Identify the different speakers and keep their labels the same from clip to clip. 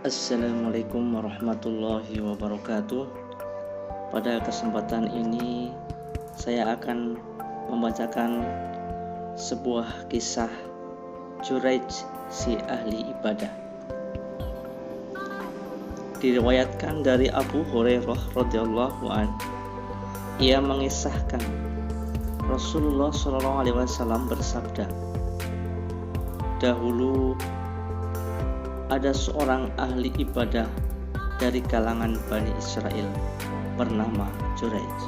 Speaker 1: Assalamualaikum warahmatullahi wabarakatuh. Pada kesempatan ini saya akan membacakan sebuah kisah Juraij si ahli ibadah. Diriwayatkan dari Abu Hurairah radhiyallahu an, ia mengisahkan Rasulullah SAW bersabda, dahulu ada seorang ahli ibadah dari kalangan Bani Israel bernama Juraij.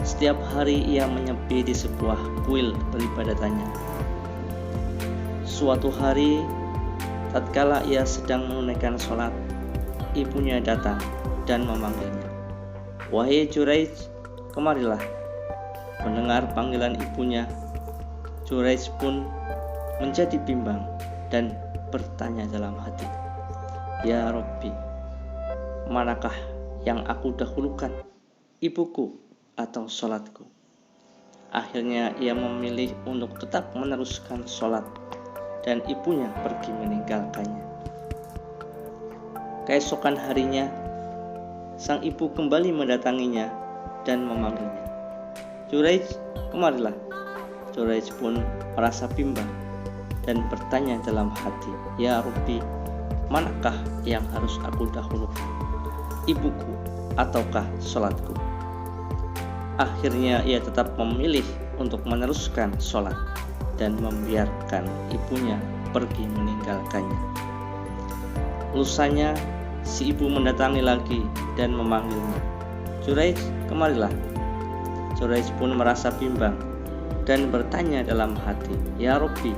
Speaker 1: Setiap hari ia menyepi di sebuah kuil peribadatannya. Suatu hari, tatkala ia sedang menunaikan sholat, ibunya datang dan memanggilnya. Wahai Juraij, kemarilah. Mendengar panggilan ibunya, Juraij pun menjadi bimbang dan bertanya dalam hati, ya Rabbi, manakah yang aku dahulukan, ibuku atau sholatku? Akhirnya ia memilih untuk tetap meneruskan sholat dan ibunya pergi meninggalkannya. Keesokan harinya, sang ibu kembali mendatanginya dan memanggilnya. Juraij, kemarilah. Juraij pun merasa bimbang dan bertanya dalam hati, ya Rabbi, manakah yang harus aku dahulukan, ibuku ataukah sholatku? Akhirnya ia tetap memilih untuk meneruskan sholat dan membiarkan ibunya pergi meninggalkannya. Lusanya si ibu mendatangi lagi dan memanggilnya. Juraij, kemarilah. Juraij pun merasa bimbang dan bertanya dalam hati, ya Rabbi,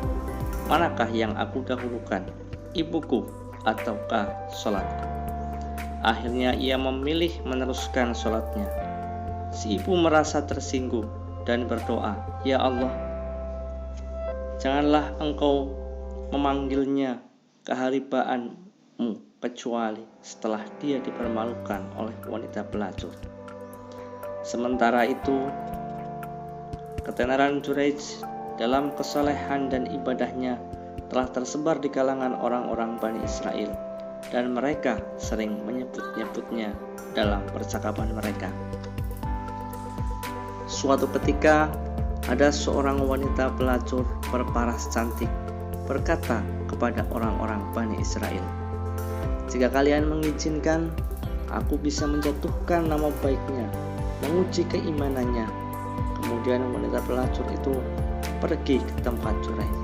Speaker 1: manakah yang aku dahulukan, ibuku ataukah sholatku? Akhirnya ia memilih meneruskan sholatnya. Si ibu merasa tersinggung dan berdoa, ya Allah, janganlah engkau memanggilnya keharibaanmu kecuali setelah dia dipermalukan oleh wanita pelacur. Sementara itu, ketenaran Juraij dalam kesalehan dan ibadahnya telah tersebar di kalangan orang-orang Bani Israel, dan mereka sering menyebut-nyebutnya dalam percakapan mereka. Suatu ketika, ada seorang wanita pelacur berparas cantik berkata kepada orang-orang Bani Israel, jika kalian mengizinkan, aku bisa menjatuhkan nama baiknya, menguji keimanannya. Kemudian wanita pelacur itu pergi ke tempat Juraij.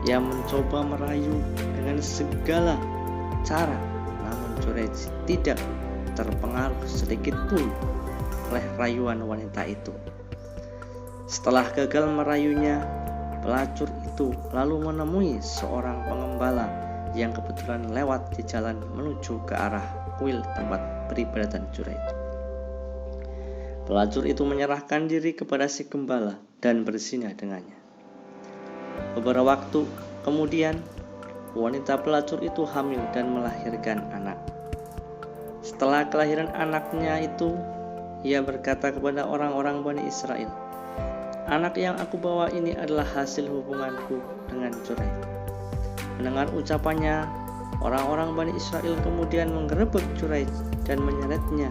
Speaker 1: Ia mencoba merayu dengan segala cara, namun Juraij tidak terpengaruh sedikit pun oleh rayuan wanita itu. Setelah gagal merayunya, pelacur itu lalu menemui seorang pengembala yang kebetulan lewat di jalan menuju ke arah kuil tempat peribadatan Juraij. Pelacur itu menyerahkan diri kepada si gembala dan berzina dengannya. Beberapa waktu kemudian, wanita pelacur itu hamil dan melahirkan anak. Setelah kelahiran anaknya itu, ia berkata kepada orang-orang Bani Israel, anak yang aku bawa ini adalah hasil hubunganku dengan Juraij. Mendengar ucapannya, orang-orang Bani Israel kemudian menggerebek Juraij dan menyeretnya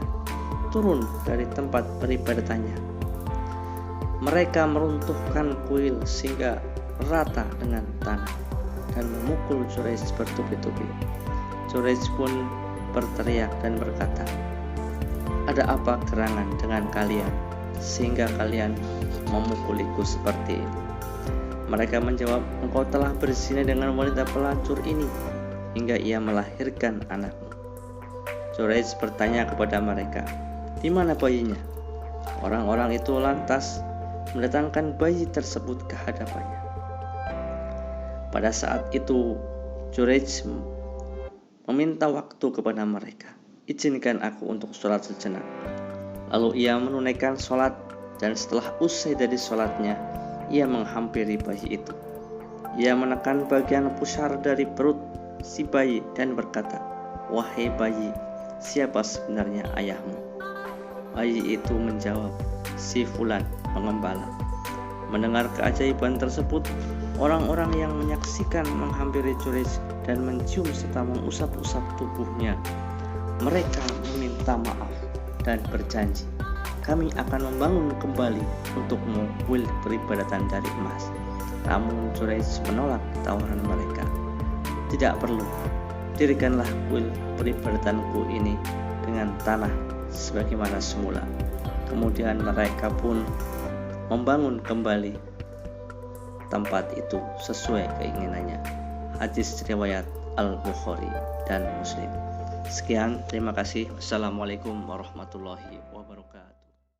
Speaker 1: turun dari tempat peribadatannya. Mereka meruntuhkan kuil sehingga rata dengan tanah dan memukul Juraij bertubi-tubi. Juraij pun berteriak dan berkata, ada apa gerangan dengan kalian sehingga kalian memukuliku seperti ini? Mereka menjawab, engkau telah berzina dengan wanita pelacur ini hingga ia melahirkan anakmu. Juraij bertanya kepada mereka, di mana bayinya? Orang-orang itu lantas mendatangkan bayi tersebut ke hadapannya. Pada saat itu, Juraij meminta waktu kepada mereka, izinkan aku untuk sholat sejenak. Lalu ia menunaikan sholat, dan setelah usai dari sholatnya, ia menghampiri bayi itu. Ia menekan bagian pusar dari perut si bayi dan berkata, wahai bayi, siapa sebenarnya ayahmu? Bayi itu menjawab, si Fulan, pengembala. Mendengar keajaiban tersebut, Orang-orang yang menyaksikan menghampiri Quraisy dan mencium serta mengusap-usap tubuhnya. Mereka meminta maaf dan berjanji, kami akan membangun kembali untukmu kuil peribadatan dari emas. Namun Quraisy menolak tawaran mereka. Tidak perlu, dirikanlah kuil peribadatanku ini dengan tanah sebagaimana semula. Kemudian mereka pun membangun kembali tempat itu sesuai keinginannya. Hadis riwayat Al-Bukhari dan Muslim. Sekian, terima kasih. Wassalamualaikum warahmatullahi wabarakatuh.